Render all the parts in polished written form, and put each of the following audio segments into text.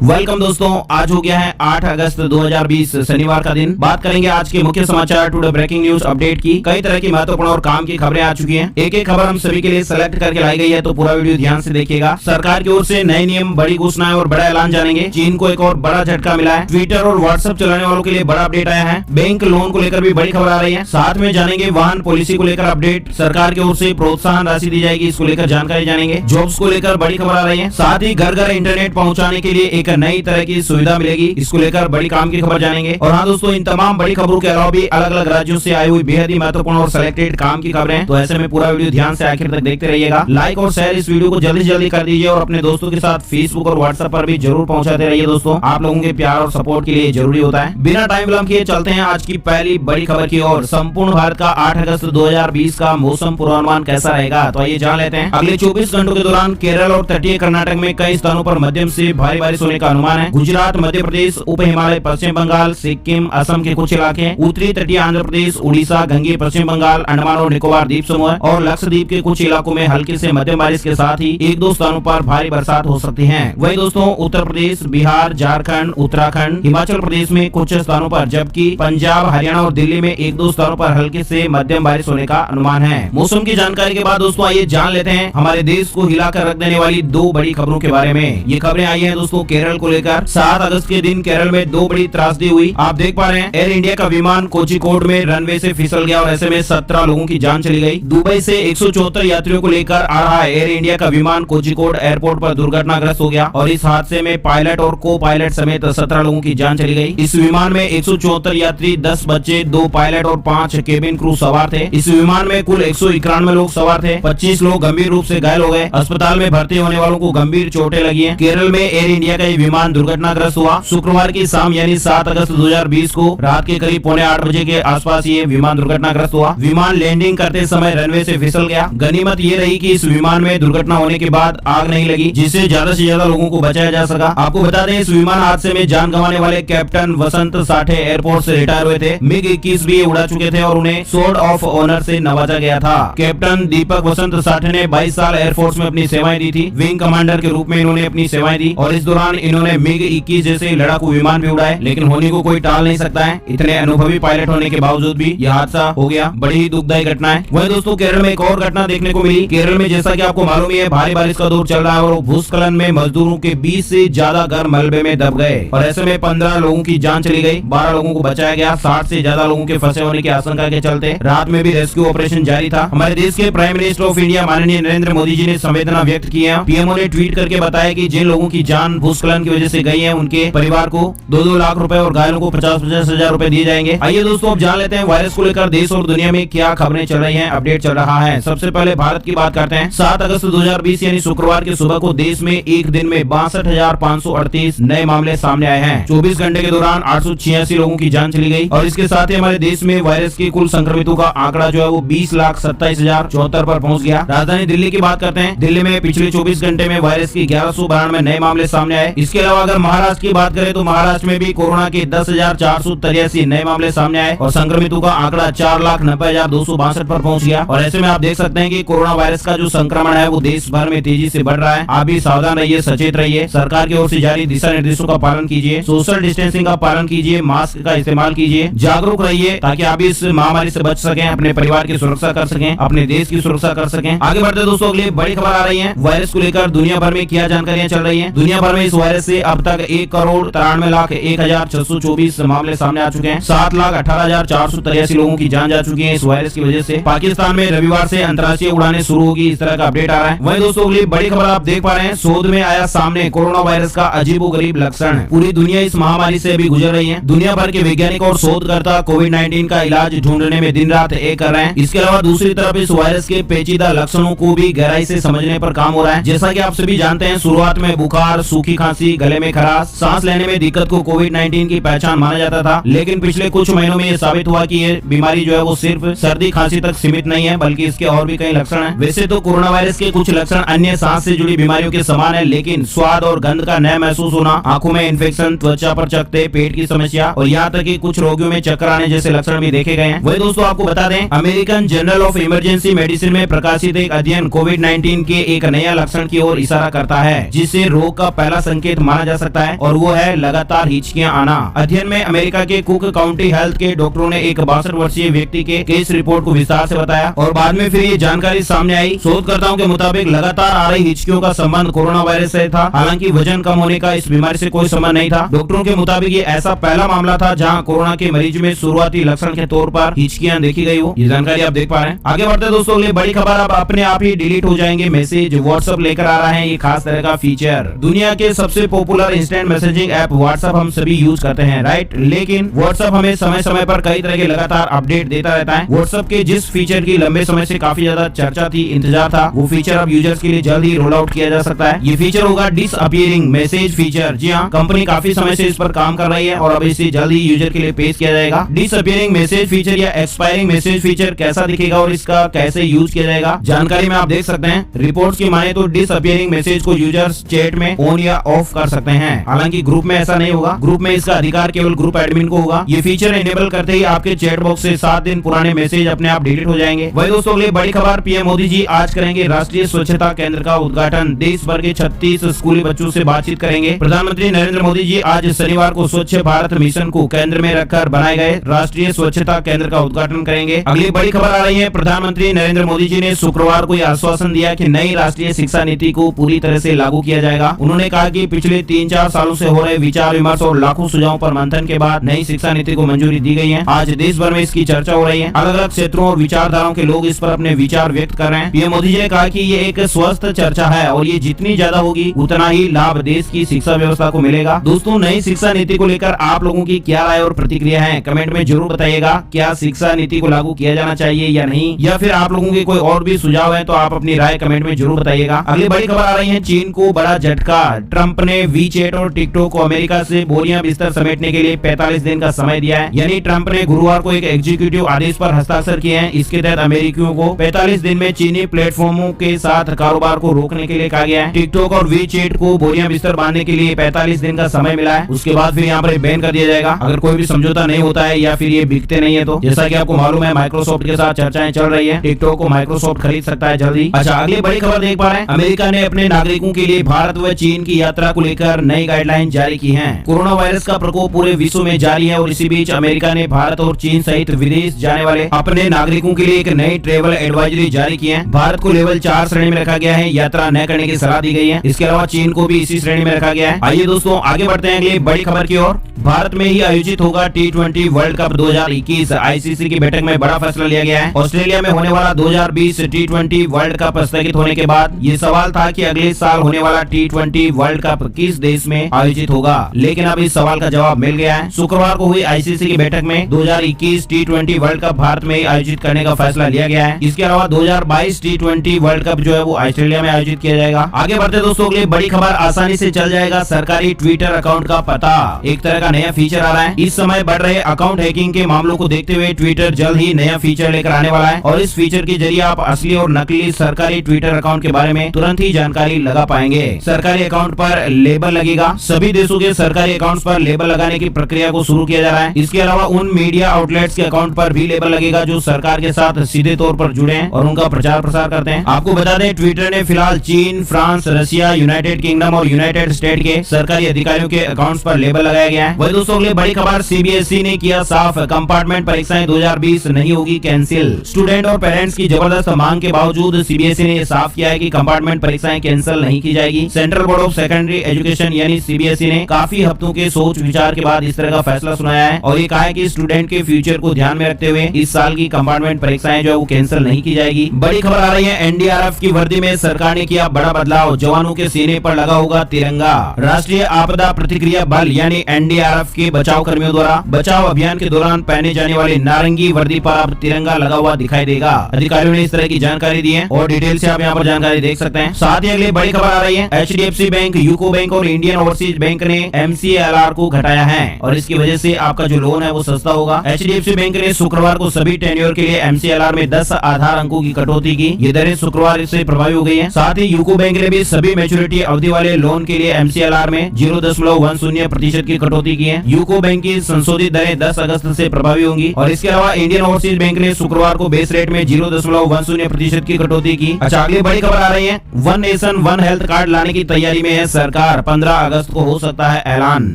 Welcome दोस्तों, आज हो गया है 8 अगस्त 2020 शनिवार का दिन। बात करेंगे आज के मुख्य समाचार टुडे ब्रेकिंग न्यूज अपडेट की। कई तरह की महत्वपूर्ण और काम की खबरें आ चुकी हैं। एक एक खबर हम सभी के लिए सेलेक्ट करके लाई गई है, तो पूरा वीडियो ध्यान से देखिएगा। सरकार की ओर से नए नियम, बड़ी घोषणाएं और बड़ा ऐलान जानेंगे। चीन को एक और बड़ा झटका मिला है। ट्विटर और व्हाट्सएप चलाने वालों के लिए बड़ा अपडेट आया है। बैंक लोन को लेकर भी बड़ी खबर आ रही है। साथ में जानेंगे वाहन पॉलिसी को लेकर अपडेट, सरकार की ओर से प्रोत्साहन राशि दी जाएगी, इसको लेकर जानकारी जानेंगे। जॉब्स को लेकर बड़ी खबर आ रही है। साथ ही घर घर इंटरनेट पहुंचाने के लिए एक नई तरह की सुविधा मिलेगी, इसको लेकर बड़ी काम की खबर जानेंगे। और हाँ दोस्तों, इन तमाम बड़ी खबरों के अलावा भी अलग अलग राज्यों से आई हुई बेहद ही महत्वपूर्ण और सिलेक्टेड काम की खबरें, तो ऐसे में पूरा वीडियो ध्यान से आखिर तक देखते रहिएगा। लाइक और शेयर इस वीडियो को जल्दी से जल्दी कर दीजिए और अपने दोस्तों के साथ फेसबुक और व्हाट्सएप पर भी जरूर पहुंचाते रहिए। दोस्तों, आप लोगों के प्यार और सपोर्ट के लिए जरूरी होता है। बिना टाइम विलंब किए चलते हैं आज की पहली बड़ी खबर की ओर। संपूर्ण भारत का 8 अगस्त 2020 का मौसम पूर्वानुमान कैसा रहेगा, तो आइए जान लेते हैं। अगले 24 घंटों के दौरान केरल और तटीय कर्नाटक में कई स्थानों पर मध्यम से भारी बारिश होने का अनुमान है। गुजरात, मध्य प्रदेश, उप हिमालय, पश्चिम बंगाल, सिक्किम, असम के कुछ इलाके, उत्तरी तटीय आंध्र प्रदेश, उड़ीसा, गंगे, पश्चिम बंगाल, अंडमान और निकोबार द्वीप समूह और लक्षद्वीप के कुछ इलाकों में हल्की से मध्यम बारिश के साथ ही एक दो स्थानों पर भारी बरसात हो सकती है। वही दोस्तों, उत्तर प्रदेश, बिहार, झारखंड, उत्तराखंड, हिमाचल प्रदेश में कुछ स्थानों पर, जबकि पंजाब, हरियाणा और दिल्ली में एक दो स्थानों पर हल्की से मध्यम बारिश होने का अनुमान है। मौसम की जानकारी के बाद दोस्तों आइए जान लेते हैं हमारे देश को हिलाकर रख देने वाली दो बड़ी खबरों के बारे में। ये खबरें आई हैं दोस्तों केरल को लेकर। 7 अगस्त के दिन केरल में दो बड़ी त्रासदी हुई। आप देख पा रहे हैं, एयर इंडिया का विमान कोझिकोड में रनवे से फिसल गया और ऐसे में 17 लोगों की जान चली गई। दुबई से 174 यात्रियों को लेकर आ रहा एयर इंडिया का विमान कोझिकोड एयरपोर्ट पर दुर्घटनाग्रस्त हो गया और इस हादसे में पायलट और को पायलट समेत 17 लोगों की जान चली गई। इस विमान में 174 यात्री, 10 बच्चे, 2 पायलट और 5 केबिन क्रू सवार थे। इस विमान में कुल 191 लोग सवार थे। 25 लोग गंभीर रूप से घायल हो गए। अस्पताल में भर्ती होने वालों को गंभीर चोटें लगी हैं। केरल में एयर इंडिया का ये विमान दुर्घटनाग्रस्त हुआ। शुक्रवार की शाम यानी 7 अगस्त 2020 को रात के करीब 7:45 बजे के आसपास ये विमान दुर्घटनाग्रस्त हुआ। विमान लैंडिंग करते समय रनवे से फिसल गया। गनीमत ये रही कि इस विमान में दुर्घटना होने के बाद आग नहीं लगी, जिससे ज्यादा से ज्यादा लोगों को बचाया जा सका। आपको बता दें, इस विमान हादसे में जान गंवाने वाले कैप्टन वसंत साठे एयरपोर्ट से रिटायर हुए थे। मिग 21 भी उड़ा चुके थे और उन्हें सोर्ड ऑफ ऑनर से नवाजा गया था। कैप्टन दीपक वसंत साठे ने 22 साल एयरफोर्स में अपनी सेवाएं दी थी। विंग कमांडर के रूप में इन्होंने अपनी सेवाएं दी और इस दौरान इन्होंने मिग 21 जैसे लड़ाकू विमान भी उड़ाए, लेकिन होने को कोई टाल नहीं सकता है। इतने अनुभवी पायलट होने के बावजूद भी यह हादसा हो गया। बड़ी ही दुखदायी घटना है। वही दोस्तों, केरल में एक और घटना देखने को मिली। केरल में जैसा कि आपको मालूम ही है, भारी बारिश का दौर चल रहा है और भूस्खलन में मजदूरों के 20 से ज्यादा घर मलबे में दब गए और ऐसे में 15 लोगों की जान चली गई, 12 लोगों को बचाया गया। 60 से ज्यादा लोगों के फंसे होने की आशंका के चलते रात में भी रेस्क्यू ऑपरेशन जारी था। हमारे देश के प्राइम मिनिस्टर ऑफ इंडिया माननीय नरेंद्र मोदी जी ने संवेदना व्यक्त की है। पीएमओ ने ट्वीट करके बताया कि जिन लोगों की जान भूस्खलन की वजह से गई है, उनके परिवार को 2-2 लाख रुपए और घायलों को 50-50 हजार रुपए दिए जाएंगे। आइए दोस्तों, अब जान लेते हैं वायरस को लेकर देश और दुनिया में क्या खबरें चल रही हैं, अपडेट चल रहा है। सबसे पहले भारत की बात करते हैं। 7 अगस्त 2020 यानी शुक्रवार की सुबह को देश में एक दिन में 62,538 नए मामले सामने आए हैं। 24 घंटे के दौरान 886 लोगों की जान चली गई और इसके साथ ही हमारे देश में वायरस के कुल संक्रमितों का आंकड़ा जो है वो 20,27,074 पर पहुंच गया। राजधानी दिल्ली की बात करते हैं। दिल्ली में पिछले 24 घंटे में वायरस के 1192 नए मामले सामने आए। इसके अलावा अगर महाराष्ट्र की बात करें तो महाराष्ट्र में भी कोरोना के 10,483 नए मामले सामने आए और संक्रमितों का आंकड़ा 4,90,262 पर पहुंच गया। और ऐसे में आप देख सकते हैं कि कोरोना वायरस का जो संक्रमण है वो देश भर में तेजी से बढ़ रहा है। आप भी सावधान रहिए, सचेत रहिए। सरकार की ओर से जारी दिशा निर्देशों का पालन कीजिए, सोशल डिस्टेंसिंग का पालन कीजिए, मास्क का इस्तेमाल कीजिए, जागरूक रहिए ताकि आप इस महामारी से बच सकें, अपने परिवार की सुरक्षा कर सकें, अपने देश की सुरक्षा कर सकें। आगे बढ़ते दोस्तों, अगली बड़ी खबर आ रही है। वायरस को लेकर दुनिया भर में क्या जानकारियां चल रही है। दुनिया भर में इस वायरस से अब तक 1,93,01,624 मामले सामने आ चुके हैं। 7,18,483 लोगों की जान जा चुकी है इस वायरस की वजह से। पाकिस्तान में रविवार से अंतर्राष्ट्रीय उड़ानें शुरू होगी, इस तरह का अपडेट आ रहा है। वहीं दोस्तों, अगली बड़ी खबर आप देख पा रहे हैं। शोध में आया सामने कोरोना वायरस का अजीबोगरीब लक्षण। पूरी दुनिया इस महामारी से अभी गुजर रही है। दुनिया भर के वैज्ञानिक और शोधकर्ता कोविड-19 का इलाज ढूंढने में दिन रात एक कर रहे हैं। इसके अलावा दूसरी तरफ इस वायरस के पेचीदा लक्षणों को भी गहराई से समझने पर काम हो रहा है। जैसा कि आप सभी जानते हैं, शुरुआत में बुखार, सूखी खांसी, गले में खराश, सांस लेने में दिक्कत को कोविड-19 की पहचान माना जाता था, लेकिन पिछले कुछ महीनों में ये साबित हुआ कि ये बीमारी जो है वो सिर्फ सर्दी खांसी तक सीमित नहीं है, बल्कि इसके और भी कई लक्षण हैं। वैसे तो कोरोना वायरस के कुछ लक्षण अन्य सांस से जुड़ी बीमारियों के समान है, लेकिन स्वाद और गंध का न महसूस होना, आंखों में इन्फेक्शन, त्वचा पर चकत्ते, पेट की समस्या और यहाँ तक कि कुछ रोगियों में चक्कर आने जैसे लक्षण भी देखे गए हैं। वही दोस्तों, आपको बता दें, American journal of emergency medicine में प्रकाशित एक अध्ययन कोविड-19 के एक नया लक्षण की ओर इशारा करता है, जिससे रोग का पहला संकेत संकेत माना जा सकता है और वो है लगातार हिचकियां आना। अध्ययन में अमेरिका के कुक काउंटी हेल्थ के डॉक्टरों ने एक 62 वर्षीय व्यक्ति के केस रिपोर्ट को विस्तार से बताया और बाद में फिर ये जानकारी सामने आई। शोधकर्ताओं के मुताबिक लगातार आ रही हिचकियों का संबंध कोरोना वायरस से था। हालांकि वजन कम होने का इस बीमारी से कोई संबंध नहीं था। डॉक्टरों के मुताबिक ये ऐसा पहला मामला था जहां कोरोना के मरीज में शुरुआती लक्षण के तौर पर हिचकियां देखी गई हो। ये जानकारी आप देख पा रहे हैं। आगे बढ़ते दोस्तों, अगली बड़ी खबर, अब अपने आप ही डिलीट हो जाएंगे मैसेज। व्हाट्सएप लेकर आ रहा है ये खास तरह का फीचर। दुनिया के सबसे popular instant messaging app WhatsApp हम सभी यूज करते हैं, राइट। लेकिन व्हाट्सएप हमें समय समय पर कई तरह के लगातार अपडेट देता रहता है। व्हाट्सएप के जिस फीचर की लंबे समय से काफी ज्यादा चर्चा थी, इंतजार था, वो फीचर अब यूजर्स के लिए जल्द ही रोल आउट किया जा सकता है। ये फीचर होगा डिसअपीयरिंग मैसेज फीचर। जी हाँ, कंपनी काफी समय से इस पर काम कर रही है और अब इसे जल्द ही यूजर के लिए पेश किया जाएगा। डिसअपीयरिंग मैसेज फीचर या एक्सपायरिंग मैसेज फीचर कैसा दिखेगा और इसका कैसे यूज किया जाएगा, जानकारी में आप देख सकते हैं। रिपोर्ट्स की माने तो डिसअपीयरिंग मैसेज को यूजर्स चैट में ऑन या ऑफ कर सकते हैं। हालांकि ग्रुप में ऐसा नहीं होगा। ग्रुप में इसका अधिकार केवल ग्रुप एडमिन को होगा। ये फीचर इनेबल करते ही आपके चैट बॉक्स से 7 दिन पुराने मैसेज अपने आप डिलीट हो जाएंगे। वही दोस्तों, अगली बड़ी खबर, पीएम मोदी जी आज करेंगे राष्ट्रीय स्वच्छता केंद्र का उद्घाटन। देश भर के 36 स्कूली बच्चों से बातचीत करेंगे। प्रधानमंत्री नरेंद्र मोदी जी आज शनिवार को स्वच्छ भारत मिशन को केंद्र में रखकर बनाए गए राष्ट्रीय स्वच्छता केंद्र का उद्घाटन करेंगे। अगली बड़ी खबर आ रही है, प्रधानमंत्री नरेंद्र मोदी जी ने शुक्रवार को यह आश्वासन दिया कि नई राष्ट्रीय शिक्षा नीति को पूरी तरह से लागू किया जाएगा। उन्होंने कहा कि पिछले 3-4 सालों से हो रहे विचार विमर्श और लाखों सुझावों पर मंथन के बाद नई शिक्षा नीति को मंजूरी दी गई है। आज देश भर में इसकी चर्चा हो रही है। अलग अलग क्षेत्रों और विचारधाराओं के लोग इस पर अपने विचार व्यक्त कर रहे हैं। पीएम मोदी जी ने कहा कि ये एक स्वस्थ चर्चा है और ये जितनी ज्यादा होगी उतना ही लाभ देश की शिक्षा व्यवस्था को मिलेगा। दोस्तों, नई शिक्षा नीति को लेकर आप लोगों की क्या राय और प्रतिक्रिया है, कमेंट में जरूर बताइएगा। क्या शिक्षा नीति को लागू किया जाना चाहिए या नहीं, या फिर आप लोगों के कोई और भी सुझाव है तो आप अपनी राय कमेंट में जरूर बताइएगा। अगली बड़ी खबर आ रही है, चीन को बड़ा झटका। ट्रंप ने वीचैट और टिकटॉक को अमेरिका से बोरियां बिस्तर समेटने के लिए 45 दिन का समय दिया है। यानी ट्रंप ने गुरुवार को एक एग्जीक्यूटिव आदेश पर हस्ताक्षर किए हैं। इसके तहत अमेरिकियों को 45 दिन में चीनी प्लेटफॉर्मों के साथ कारोबार को रोकने के लिए कहा गया है। टिकटॉक और वीचैट को बोरियां बिस्तर बांधने के लिए 45 दिन का समय मिला है। उसके बाद फिर यहाँ पर बैन कर दिया जाएगा अगर कोई भी समझौता नहीं होता है या फिर ये बिकते नहीं है तो। जैसा कि आपको मालूम है, माइक्रोसॉफ्ट के साथ चर्चाएं चल रही है। टिकटॉक को माइक्रोसॉफ्ट खरीद सकता है जल्दी। अच्छा, अगली बड़ी खबर देख पा रहे हैं, अमेरिका ने अपने नागरिकों के लिए भारत व चीन की यात्रा को लेकर नई गाइडलाइन जारी की है। कोरोना वायरस का प्रकोप पूरे विश्व में जारी है और इसी बीच अमेरिका ने भारत और चीन सहित विदेश जाने वाले अपने नागरिकों के लिए एक नई ट्रेवल एडवाइजरी जारी की है। भारत को लेवल 4 श्रेणी में रखा गया है, यात्रा न करने की सलाह दी गई है। इसके अलावा चीन को भी इसी श्रेणी में रखा गया है। आइए दोस्तों, आगे बढ़ते हैं अगली बड़ी खबर की ओर। भारत में ही आयोजित होगा T20 वर्ल्ड कप 2021। आईसीसी की बैठक में बड़ा फैसला लिया गया है। ऑस्ट्रेलिया में होने वाला 2020 T20 वर्ल्ड कप स्थगित होने के बाद ये सवाल था कि अगले साल होने वाला T20 वर्ल्ड कप किस देश में आयोजित होगा, लेकिन अब इस सवाल का जवाब मिल गया है। शुक्रवार को हुई आईसीसी की बैठक में 2021 T20 वर्ल्ड कप भारत में आयोजित करने का फैसला लिया गया है। इसके अलावा 2022 T20 वर्ल्ड कप जो है वो ऑस्ट्रेलिया में आयोजित किया जाएगा। आगे बढ़ते दोस्तों, अगली बड़ी खबर, आसानी से चल जाएगा सरकारी ट्विटर अकाउंट का पता। एक तरह का नया फीचर आ रहा है। इस समय बढ़ रहे अकाउंट हैकिंग के मामलों को देखते हुए ट्विटर जल्द ही नया फीचर लेकर आने वाला है और इस फीचर के जरिए आप असली और नकली सरकारी ट्विटर अकाउंट के बारे में तुरंत ही जानकारी लगा पाएंगे। सरकारी अकाउंट पर लेबल लगेगा। सभी देशों के सरकारी अकाउंट्स पर लेबल लगाने की प्रक्रिया को शुरू किया जा रहा है। इसके अलावा उन मीडिया आउटलेट्स के अकाउंट पर भी लेबल लगेगा जो सरकार के साथ सीधे तौर पर जुड़े हैं और उनका प्रचार प्रसार करते हैं। आपको बता दें, ट्विटर ने फिलहाल चीन, फ्रांस, रशिया, यूनाइटेड किंगडम और यूनाइटेड स्टेट के सरकारी अधिकारियों के अकाउंट्स पर लेबल लगाया गया है। वही दोस्तों, अगली बड़ी खबर, सीबीएसई ने किया साफ, कंपार्टमेंट परीक्षाएं 2020 नहीं होगी कैंसिल। स्टूडेंट और पेरेंट्स की जबरदस्त मांग के बावजूद सीबीएसई ने साफ किया है कि कंपार्टमेंट परीक्षाएं कैंसिल नहीं की जाएगी। Central board of secondary education यानी सीबीएसई ने काफी हफ्तों के सोच विचार के बाद इस तरह का फैसला सुनाया है और ये कहा है कि स्टूडेंट के फ्यूचर को ध्यान में रखते हुए इस साल की कंपार्टमेंट परीक्षाएं जो है वो कैंसिल नहीं की जाएगी। बड़ी खबर आ रही है, एनडीआरएफ की वर्दी में सरकार ने किया बड़ा बदलाव। जवानों के सीने पर लगा होगा तिरंगा। राष्ट्रीय आपदा प्रतिक्रिया बल यानी एनडीआरएफ के बचाव कर्मियों द्वारा बचाव अभियान के दौरान पहने जाने वाली नारंगी वर्दी पर अब तिरंगा लगा हुआ दिखाई देगा। अधिकारियों ने इस तरह की जानकारी दी है और डिटेल से आप यहाँ पर जानकारी देख सकते हैं। साथ ही अगली बड़ी खबर आ रही है, एचडीएफसी बैंक, यूको बैंक और इंडियन ओवरसीज बैंक ने एमसीएलआर को घटाया है और इसकी वजह से आपका जो लोन है वो सस्ता होगा। एचडीएफसी बैंक ने शुक्रवार को सभी टेन्योर के लिए एमसीएलआर में 10 आधार अंकों की कटौती की। ये दरें शुक्रवार से प्रभावी हो गई है। साथ ही यूको बैंक ने भी सभी मैच्योरिटी अवधि वाले लोन के लिए एमसीएलआर में 0.10% की कटौती की है। यूको बैंक की संशोधित दरें 10 अगस्त से प्रभावी होंगी और इसके अलावा इंडियन ओवरसीज बैंक ने शुक्रवार को बेस रेट में 0.10% की कटौती की। अच्छा, अगली बड़ी खबर आ रही है, one nation one health card लाने की तैयारी में है सरकार। सरकार 15 अगस्त को हो सकता है ऐलान।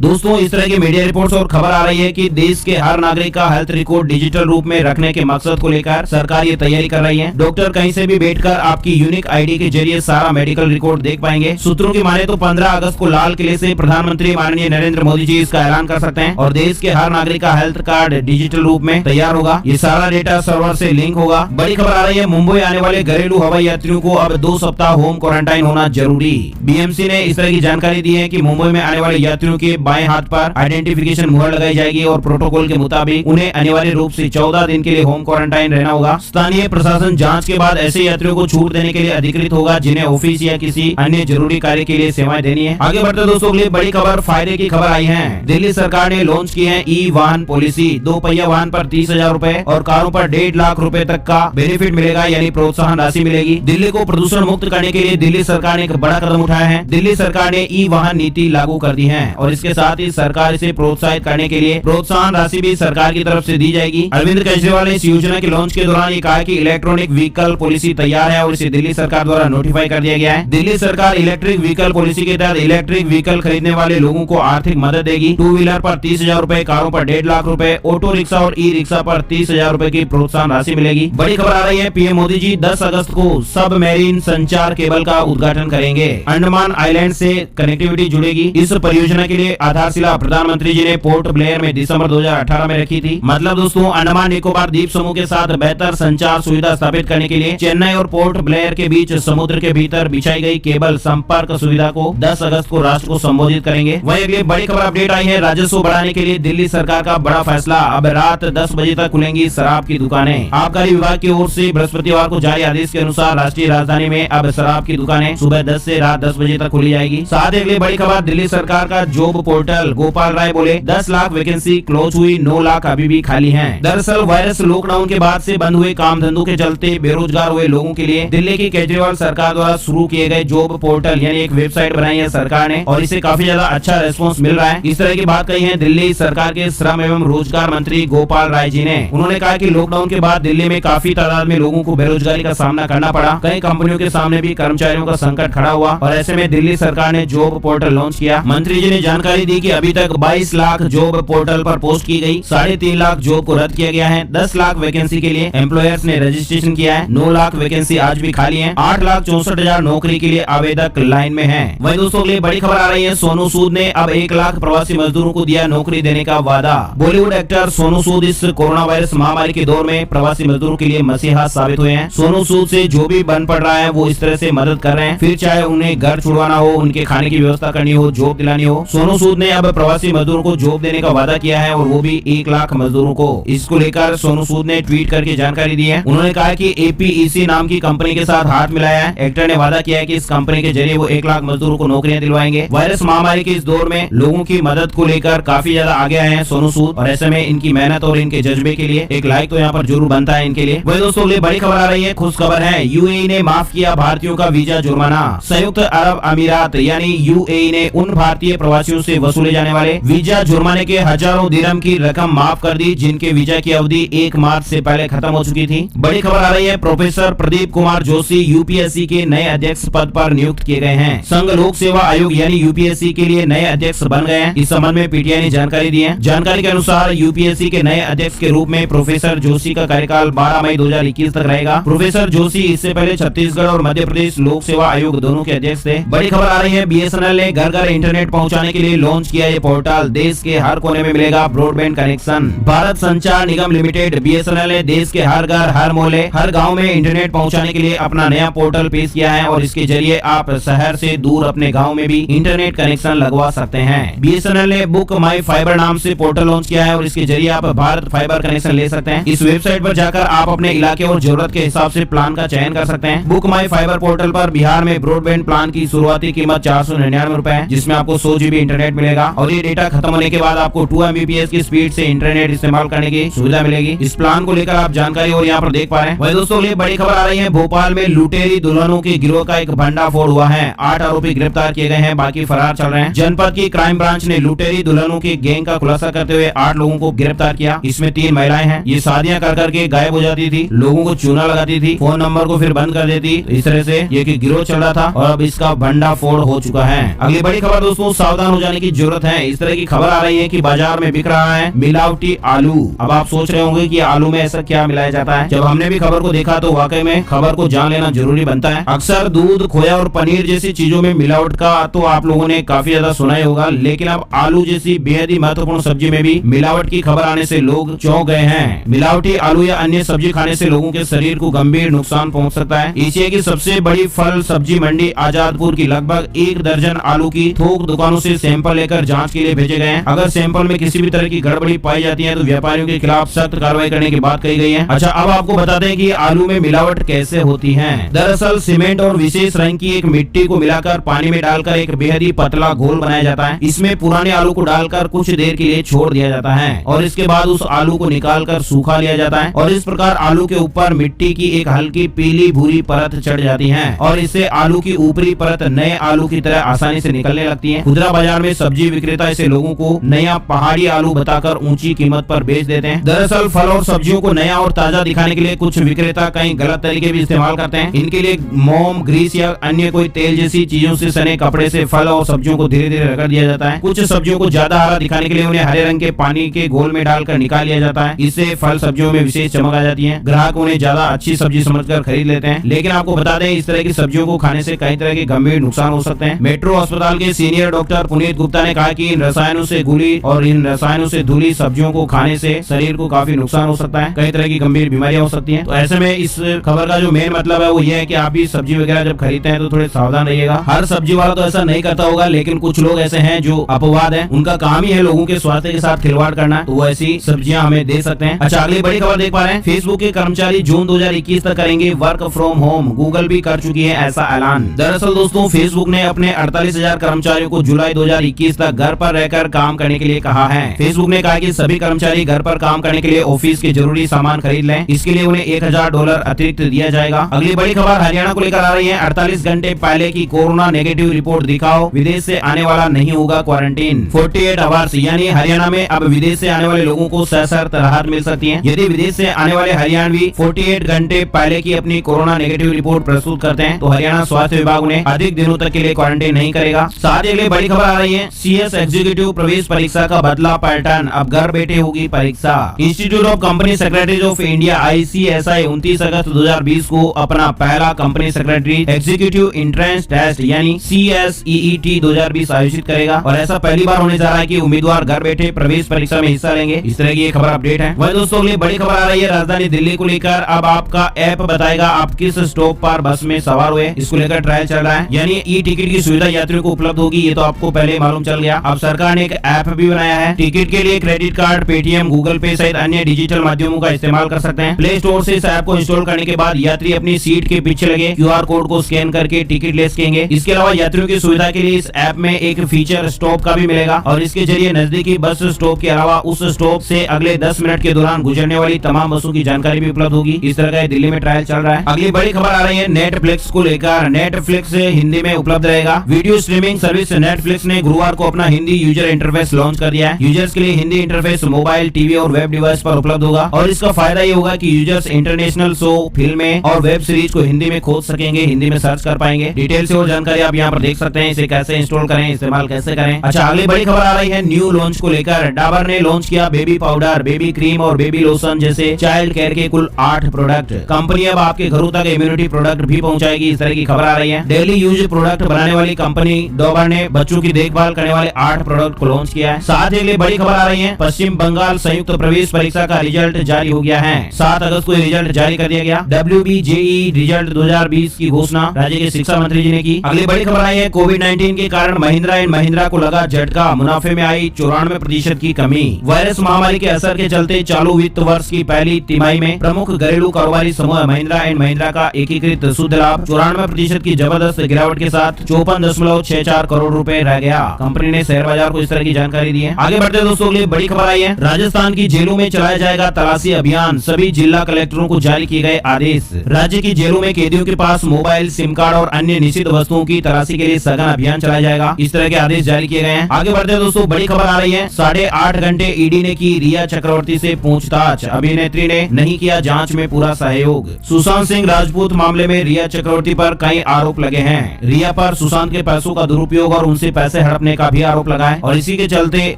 दोस्तों, इस तरह की मीडिया रिपोर्ट्स और खबर आ रही है कि देश के हर नागरिक का हेल्थ रिकॉर्ड डिजिटल रूप में रखने के मकसद को लेकर सरकार ये तैयारी कर रही है। डॉक्टर कहीं से भी बैठकर आपकी यूनिक आईडी के जरिए सारा मेडिकल रिकॉर्ड देख पाएंगे। सूत्रों की माने तो 15 अगस्त को लाल किले से प्रधानमंत्री माननीय नरेंद्र मोदी जी इसका ऐलान कर सकते हैं और देश के हर नागरिक का हेल्थ कार्ड डिजिटल रूप में तैयार होगा। ये सारा डेटा सर्वर से लिंक होगा। बड़ी खबर आ रही है, मुंबई आने वाले घरेलू हवाई यात्रियों को अब 2 सप्ताह होम क्वारंटाइन होना जरूरी। बीएमसी ने इस तरह की जानकारी दी है कि मुंबई में आने वाले यात्रियों के बाएं हाथ पर आइडेंटिफिकेशन मुहर लगाई जाएगी और प्रोटोकॉल के मुताबिक उन्हें अनिवार्य रूप से 14 दिन के लिए होम क्वारंटाइन रहना होगा। स्थानीय प्रशासन जांच के बाद ऐसे यात्रियों को छूट देने के लिए अधिकृत होगा जिन्हें ऑफिस या किसी अन्य जरूरी कार्य के लिए सेवाएं देनी है। आगे बढ़ते दोस्तों के लिए बड़ी खबर, फायदे की खबर आई है। दिल्ली सरकार ने लॉन्च की है ई वाहन पॉलिसी। 2 पहिया वाहन पर 30,000 रूपए और कारों पर 1.5 लाख रूपए तक का बेनिफिट मिलेगा, यानी प्रोत्साहन राशि मिलेगी। दिल्ली को प्रदूषण मुक्त करने के लिए दिल्ली सरकार ने एक बड़ा कदम उठाया है। दिल्ली सरकार ने ई वाहन नीति लागू कर दी है और इसके साथ ही सरकार इसे प्रोत्साहित करने के लिए प्रोत्साहन राशि भी सरकार की तरफ से दी जाएगी। अरविंद केजरीवाल ने इस योजना के लॉन्च के दौरान ये कहा कि इलेक्ट्रॉनिक व्हीकल पॉलिसी तैयार है और इसे दिल्ली सरकार द्वारा नोटिफाई कर दिया गया है। दिल्ली सरकार इलेक्ट्रिक व्हीकल पॉलिसी के तहत इलेक्ट्रिक व्हीकल खरीदने वाले लोगों को आर्थिक मदद देगी। 2 व्हीलर पर 30,000 रूपए, कारों पर 1.5 लाख रूपए, ऑटो रिक्शा और ई रिक्शा पर 30,000 रूपए की प्रोत्साहन राशि मिलेगी। बड़ी खबर आ रही है, पीएम मोदी जी 10 अगस्त को सब मैरीन संचार केबल का उद्घाटन करेंगे। अंडमान आइलैंड से कनेक्टिविटी जुड़ेगी। इस परियोजना के लिए आधारशिला प्रधानमंत्री जी ने पोर्ट ब्लेयर में दिसंबर 2018 में रखी थी। मतलब दोस्तों, अंडमान निकोबार द्वीप समूह के साथ बेहतर संचार सुविधा स्थापित करने के लिए चेन्नई और पोर्ट ब्लेयर के बीच समुद्र के भीतर बिछाई गई केबल संपर्क सुविधा को 10 अगस्त को राष्ट्र को संबोधित करेंगे। वहीं अगली बड़ी खबर अपडेट आई है, राजस्व बढ़ाने के लिए दिल्ली सरकार का बड़ा फैसला। अब रात 10 बजे तक खुलेंगी शराब की दुकानें। आबकारी विभाग की ओर से बृहस्पतिवार को जारी आदेश के अनुसार राष्ट्रीय राजधानी में अब शराब की दुकानें सुबह 10 से रात 10 बजे तक खुली जाएगी। साथ ही अगली बड़ी खबर, दिल्ली सरकार का जॉब पोर्टल। गोपाल राय बोले 10 लाख वैकेंसी क्लोज हुई, 9 लाख अभी भी खाली हैं। दरअसल वायरस लॉकडाउन के बाद से बंद हुए काम धंधों के चलते बेरोजगार हुए लोगों के लिए दिल्ली की केजरीवाल सरकार द्वारा शुरू किए गए जॉब पोर्टल यानी एक वेबसाइट बनाई है सरकार ने और इसे काफी ज्यादा अच्छा रेस्पॉन्स मिल रहा है। इस तरह की बात कही है दिल्ली सरकार के श्रम एवं रोजगार मंत्री गोपाल राय जी ने। उन्होंने कहा कि लॉकडाउन के बाद दिल्ली में काफी तादाद में लोगों को बेरोजगारी का सामना करना पड़ा। कई कंपनियों के सामने भी कर्मचारियों का संकट खड़ा हुआ और ऐसे में दिल्ली सरकार ने जॉब पोर्टल लॉन्च किया। मंत्री जी ने जानकारी दी कि अभी तक 22 लाख जॉब पोर्टल पर पोस्ट की गई, 3.5 लाख जॉब को रद्द किया गया है। 10 लाख वैकेंसी के लिए एम्प्लॉयर्स ने रजिस्ट्रेशन किया है। 9 लाख वैकेंसी आज भी खाली है। 8,64,000 नौकरी के लिए आवेदक लाइन में है। वहीं दोस्तों के लिए बड़ी खबर आ रही है, सोनू सूद ने अब 1 लाख प्रवासी मजदूरों को दिया नौकरी देने का वादा। बॉलीवुड एक्टर सोनू सूद इस कोरोना वायरस महामारी के दौर में प्रवासी मजदूरों के लिए मसीहा साबित हुए हैं। सोनू सूद से जो भी बन पड़ रहा है वो इस तरह से मदद कर रहे हैं, फिर चाहे उन्हें घर छुड़वाना हो, उनके खाने की व्यवस्था करनी हो, जॉब दिलानी हो। सोनू सूद ने अब प्रवासी मजदूरों को जॉब देने का वादा किया है और वो भी 1 लाख मजदूरों को। इसको लेकर सोनू सूद ने ट्वीट करके जानकारी दी है। उन्होंने कहा कि APEC नाम की कंपनी के साथ हाथ मिलाया है। एक्टर ने वादा किया है कि इस कंपनी के जरिए वो 1 लाख मजदूरों को नौकरियां दिलवाएंगे। वायरस महामारी के इस दौर में लोगों की मदद को लेकर काफी ज्यादा आगे आए हैं सोनू सूद और ऐसे में इनकी मेहनत और इनके जज्बे के लिए एक लाइक तो यहाँ पर जरूर बनता है इनके लिए। वही दोस्तों बड़ी खबर आ रही है, खुश खबर है, UAE ने माफ किया भारतीयों का वीजा जुर्माना। संयुक्त अरब अमीरात यानी UAE ने उन भारतीय प्रवासियों से वसूले जाने वाले वीजा जुर्माने के हजारों दिरहम की रकम माफ कर दी जिनके वीजा की अवधि 1 मार्च से पहले खत्म हो चुकी थी। बड़ी खबर आ रही है, प्रोफेसर प्रदीप कुमार जोशी UPSC के नए अध्यक्ष पद पर नियुक्त किए गए हैं। संघ लोक सेवा आयोग यानी UPSC के लिए नए अध्यक्ष बन गए हैं। इस संबंध में PTI ने जानकारी दी है। जानकारी के अनुसार UPSC के नए अध्यक्ष के रूप में प्रोफेसर जोशी का कार्यकाल 12 मई 2021 तक रहेगा। प्रोफेसर जोशी इससे पहले छत्तीसगढ़ और मध्य प्रदेश लोक सेवा आयोग दोनों के अध्यक्ष थे। बड़ी खबर आ रही है, BSNL ने घर घर इंटरनेट पहुंचाने के लिए लॉन्च किया ये पोर्टल। देश के हर कोने में मिलेगा ब्रॉडबैंड कनेक्शन। भारत संचार निगम लिमिटेड BSNL ने देश के हर घर, हर मोहल्ले, हर गाँव में इंटरनेट पहुँचाने के लिए अपना नया पोर्टल पेश किया है और इसके जरिए आप शहर से दूर अपने गाँव में भी इंटरनेट कनेक्शन लगवा सकते हैं। BSNL ने बुक माई फाइबर नाम से पोर्टल लॉन्च किया है और इसके जरिए आप भारत फाइबर कनेक्शन ले सकते हैं। इस वेबसाइट पर जाकर आप अपने इलाके और जरूरत के हिसाब से प्लान का चयन कर सकते हैं। बुक माई फाइबर पोर्टल पर बिहार में ब्रॉडबैंड प्लान की शुरुआती कीमत 499 रूपए है, जिसमें आपको 100 GB इंटरनेट मिलेगा और ये डेटा खत्म होने के बाद आपको 2 Mbps की स्पीड से इंटरनेट इस्तेमाल करने की सुविधा मिलेगी। इस प्लान को लेकर आप जानकारी और यहाँ पर देख पा रहे हैं। वही दोस्तों लिए बड़ी खबर आ रही है, भोपाल में लुटेरी दुल्हनों के गिरोह का एक भंडाफोड़ हुआ है। 8 आरोपी गिरफ्तार किए गए हैं, बाकी फरार चल रहे हैं। जनपद की क्राइम ब्रांच ने लुटेरी दुल्हनों के गैंग का खुलासा करते हुए 8 लोगों को गिरफ्तार किया। इसमें 3 महिलाएं हैं। ये शादियां कर करके गायब हो जाती थी, लोगों को चूना लगाती थी, फोन नंबर को फिर बंद कर देती। इस तरह से ये गिरोह चल रहा था और अब इसका भंडाफोड़ हो चुका है। अगली बड़ी खबर दोस्तों, सावधान हो जाने की जरूरत है। इस तरह की खबर आ रही है कि बाजार में बिक रहा है मिलावटी आलू। अब आप सोच रहे होंगे कि आलू में ऐसा क्या मिलाया जाता है। जब हमने भी खबर को देखा तो वाकई में खबर को जान लेना जरूरी बनता है। अक्सर दूध, खोया और पनीर जैसी चीजों में मिलावट का तो आप लोगों ने काफी ज्यादा सुना ही होगा, लेकिन अब आलू जैसी बेहद ही महत्वपूर्ण सब्जी में भी मिलावट की खबर आने से लोग चौंक गए हैं। मिलावटी आलू या अन्य सब्जी खाने से लोगों के शरीर को गंभीर नुकसान पहुंच सकता है। एशिया की सबसे बड़ी फल सब्जी मंडी आजादपुर की लगभग 1 दर्जन आलू की थोक दुकानों से सैंपल लेकर जांच के लिए भेजे गए हैं। अगर सैंपल में किसी भी तरह की गड़बड़ी पाई जाती है तो व्यापारियों के खिलाफ सख्त कार्रवाई करने की बात कही गई है। अच्छा, अब आपको बताते हैं कि आलू में मिलावट कैसे होती है। दरअसल सीमेंट और विशेष रंग की एक मिट्टी को मिलाकर पानी में डालकर एक बेहद ही पतला घोल बनाया जाता है। इसमें पुराने आलू को डालकर कुछ देर के लिए छोड़ दिया जाता है और इसके बाद उस आलू को निकालकर सूखा लिया जाता है और इस प्रकार आलू के ऊपर मिट्टी की एक हल्की पीली भूरी परत चढ़ जाती है और इससे आलू की ऊपरी परत नए आलू की तरह आसानी से निकलने लगती है। खुदरा बाजार में सब्जी विक्रेता इसे लोगों को नया पहाड़ी आलू बताकर ऊंची कीमत पर बेच देते हैं। दरअसल फल और सब्जियों को नया और ताजा दिखाने के लिए कुछ विक्रेता कई गलत तरीके भी इस्तेमाल करते हैं। इनके लिए मोम, ग्रीस या अन्य कोई तेल जैसी चीजों से सने कपड़े से फल और सब्जियों को धीरे धीरे रगड़ दिया जाता है। कुछ सब्जियों को ज्यादा हरा दिखाने के लिए उन्हें हरे रंग के पानी के घोल में डालकर निकाल लिया जाता है। इससे फल सब्जियों में विशेष चमक आ जाती है। ग्राहक उन्हें ज्यादा अच्छी सब्जी समझकर खरीद लेते हैं, लेकिन आपको बता दें इस तरह की सब्जियों को खाने से कई तरह के गंभीर नुकसान हो सकते हैं। मेट्रो अस्पताल के सीनियर डॉक्टर पुनीत गुप्ता ने कहा कि इन रसायनों से घुली और इन रसायनों से धुली सब्जियों को खाने से शरीर को काफी नुकसान हो सकता है। कई तरह की गंभीर बीमारियां हो सकती हैं। तो ऐसे में इस खबर का जो मेन मतलब है वो ये है कि आप भी सब्जी वगैरह जब खरीदते हैं तो थोड़े सावधान रहिएगा। हर सब्जी वाला तो ऐसा नहीं करता होगा, लेकिन कुछ लोग ऐसे हैं जो अपवाद हैं, उनका काम ही है लोगों के स्वास्थ्य के साथ खिलवाड़ करना, तो वो ऐसी सब्जियां हमें दे सकते हैं। अच्छा, अगली बड़ी खबर देख पा रहे हैं, फेसबुक के कर्मचारी जून 2021 तक करेंगे वर्क फ्रॉम होम। गूगल भी कर चुकी है ऐसा ऐलान। दरअसल दोस्तों, फेसबुक ने अपने 48,000 कर्मचारियों को जुलाई 2021 तक घर पर रहकर काम करने के लिए कहा है। फेसबुक ने कहा कि सभी कर्मचारी घर पर काम करने के लिए ऑफिस के जरूरी सामान खरीद लें। इसके लिए उन्हें $1,000 अतिरिक्त दिया जाएगा। अगली बड़ी खबर हरियाणा को लेकर आ रही है। 48 घंटे पहले की कोरोना नेगेटिव रिपोर्ट दिखाओ, विदेश से आने वाला नहीं होगा क्वारंटीन। 48 आवर्स यानी हरियाणा में अब विदेश से आने वाले लोगों को सशर्त राहत मिल सकती है। यदि विदेश से आने वाले हरियाणवी 48 घंटे पहले की अपनी कोरोना नेगेटिव रिपोर्ट प्रस्तुत करते हैं तो हरियाणा स्वास्थ्य विभाग उन्हें अधिक दिनों तक के लिए क्वारंटीन नहीं करेगा। साथ ही अगली बड़ी खबर आ रही है, CS एग्जीक्यूटिव प्रवेश परीक्षा का बदला पैटर्न, अब घर बैठे होगी परीक्षा। Institute of Company Secretaries of India ICSI 29 अगस्त 2020 को अपना पहला company secretary executive entrance test यानी CSEET 2020 आयोजित करेगा और ऐसा पहली बार होने जा रहा है कि उम्मीदवार घर बैठे प्रवेश परीक्षा में हिस्सा लेंगे। इस तरह की ये खबर अपडेट है। वह दोस्तों अगली बड़ी खबर आ रही है राजधानी दिल्ली को लेकर। अब आपका ऐप बताएगा आप किस स्टॉप पर बस में सवार हुए। इसको लेकर ट्रायल चल रहा है, यानी ई-टिकट की सुविधा यात्रियों को उपलब्ध होगी। ये तो आपको पहले मालूम चल गया। अब सरकार ने एक ऐप भी बनाया है। टिकट के लिए क्रेडिट कार्ड, पेटीएम, गूगल पे सहित अन्य डिजिटल माध्यमों का इस्तेमाल कर सकते हैं। प्ले स्टोर से इस ऐप को इंस्टॉल करने के बाद यात्री अपनी सीट के पीछे लगे QR कोड को स्कैन करके टिकट ले सकेंगे। इसके अलावा यात्रियों की सुविधा के लिए इस ऐप में एक फीचर स्टॉप का भी मिलेगा और इसके जरिए नजदीकी बस स्टॉप के अलावा उस स्टॉप से अगले 10 मिनट के दौरान गुजरने वाली तमाम बसों की जानकारी भी उपलब्ध होगी। इस तरह का दिल्ली में ट्रायल चल रहा है। अगली बड़ी खबर आ रही है नेटफ्लिक्स को लेकर। नेटफ्लिक्स हिंदी में उपलब्ध रहेगा। वीडियो स्ट्रीमिंग सर्विस नेटफ्लिक्स ने गुरुवार को अपना हिंदी यूजर इंटरफेस लॉन्च कर दिया है। यूजर्स के लिए हिंदी इंटरफेस मोबाइल, टीवी और वेब डिवाइस पर उपलब्ध होगा और इसका फायदा ये होगा कि यूजर्स इंटरनेशनल शो, फिल्में और वेब सीरीज को हिंदी में खोज सकेंगे, हिंदी में सर्च कर पाएंगे। डिटेल से और जानकारी आप यहाँ पर देख सकते हैं। इसे कैसे इंस्टॉल करें, इस्तेमाल कैसे करें। अच्छा, अगली बड़ी खबर आ रही है न्यू लॉन्च को लेकर। डाबर ने लॉन्च किया बेबी पाउडर, बेबी क्रीम और बेबी लोशन जैसे चाइल्ड केयर के कुल 8 प्रोडक्ट। कंपनी अब आपके घरों तक इम्यूनिटी प्रोडक्ट भी पहुंचाएगी। इस तरह की खबर आ रही है। डेली यूज प्रोडक्ट बनाने वाली कंपनी डाबर ने बच्चों की देखभाल करने वाले 8 प्रोडक्ट को लॉन्च किया है। साथ ही अगली बड़ी खबर आ रही है, पश्चिम बंगाल संयुक्त प्रवेश परीक्षा का रिजल्ट जारी हो गया है। 7 अगस्त को रिजल्ट जारी कर दिया गया। WBJE रिजल्ट 2020 की घोषणा राज्य के शिक्षा मंत्री जी ने की। अगली बड़ी खबर आई है, कोविड-19 के कारण महिंद्रा एंड महिंद्रा को लगा झटका, मुनाफे में आई 94% की कमी। वायरस महामारी के असर के चलते चालू वित्त वर्ष की पहली तिमाही में प्रमुख घरेलू कारोबारी समूह महिंद्रा एंड महिंद्रा का एकीकृत शुद्ध लाभ 94% की जबरदस्त गिरावट के साथ 54.64 करोड़ रुपए रह गया। कंपनी ने शेयर बाजार को इस तरह की जानकारी दी है। आगे बढ़ते दोस्तों, अगली बड़ी खबर आई है, राजस्थान की जेलों में चलाया जाएगा तलाशी अभियान, सभी जिला कलेक्टरों को जारी किए गए आदेश। राज्य की जेलों में कैदियों के पास मोबाइल, सिम कार्ड और अन्य निषिद्ध वस्तुओं की तलाशी के लिए सघन अभियान चलाया जाएगा। इस तरह के आदेश जारी किए गए हैं। आगे बढ़ते हैं दोस्तों, बड़ी खबर आ रही है, 8.5 घंटे ईडी ने की रिया चक्रवर्ती से पूछताछ, अभिनेत्री ने नहीं किया जांच में पूरा सहयोग। सुशांत सिंह राजपूत मामले में रिया चक्रवर्ती पर कई आरोप लगे हैं। रिया पर सुशांत सुशांत के पैसों का दुरुपयोग और उनसे पैसे हड़पने का भी आरोप लगा है और इसी के चलते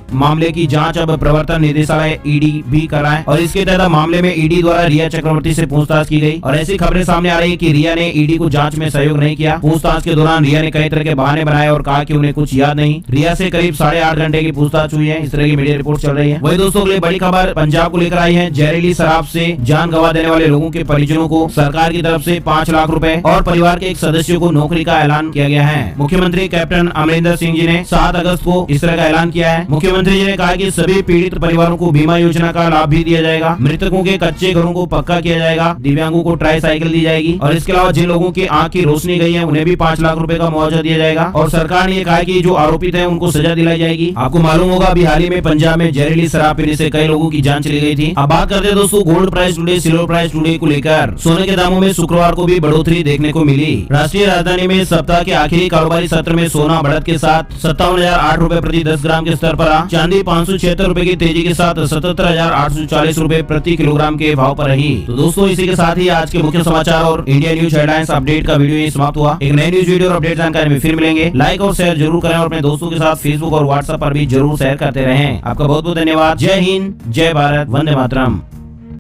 मामले की जांच अब प्रवर्तन निदेशालय ईडी भी कर रहा है और इसके तहत मामले में ईडी द्वारा रिया चक्रवर्ती से पूछताछ की गई और ऐसी खबरें सामने आ रही है कि रिया ने ईडी को जांच में सहयोग नहीं किया। पूछताछ के दौरान रिया ने कई तरह के बहाने बनाए और कहा कि उन्हें कुछ याद नहीं। रिया से करीब 8.5 घंटे की पूछताछ हुई है, इस तरह की मीडिया रिपोर्ट चल रही है। वही दोस्तों अगली बड़ी खबर पंजाब को लेकर आई है। जहरीली शराब से जान गंवा देने वाले लोगों के परिजनों को सरकार की तरफ से 5 लाख रुपए और परिवार के एक सदस्य को नौकरी का ऐलान किया गया है। मुख्यमंत्री कैप्टन अमरिंदर सिंह जी ने 7 अगस्त को इस तरह का ऐलान किया है। मुख्यमंत्री जी ने कहा कि सभी पीड़ित परिवारों को बीमा योजना का लाभ भी दिया जाएगा, मृतकों के कच्चे घरों को पक्का किया जाएगा, दिव्यांगों को ट्राई साइकिल दी जाएगी और इसके अलावा जिन लोगों की आंख की रोशनी गई है उन्हें भी 5 लाख रुपए का मुआवजा दिया जाएगा और सरकार ने ये कहा कि जो आरोपित है उनको सजा दिलाई जाएगी। आपको मालूम होगा अभी हाल ही में पंजाब में जहरीली शराब पीने से कई लोगों की जान चली गई थी। अब बात करते हैं दोस्तों gold price today silver price today को लेकर। सोने के दामों में शुक्रवार को भी बढ़ोतरी देखने को मिली। राष्ट्रीय राजधानी में सप्ताह के आखिरी कारोबारी सत्र में सोना बढ़त के साथ 57,008 रुपए प्रति 10 ग्राम के स्तर पर रहा। चांदी 576 रुपए की तेजी के साथ 77,840 रुपए प्रति किलोग्राम के भाव पर रही। तो दोस्तों इसी के साथ ही आज के मुख्य समाचार और इंडिया न्यूज हेडलाइंस अपडेट का वीडियो यही समाप्त हुआ। एक नई न्यूज वीडियो और अपडेट जानकारी में फिर मिलेंगे। लाइक और शेयर जरूर करें और अपने दोस्तों के साथ फेसबुक और व्हाट्सएप पर भी जरूर शेयर करते रहें। आपका बहुत बहुत धन्यवाद। जय हिंद, जय भारत, वंदे मातरम।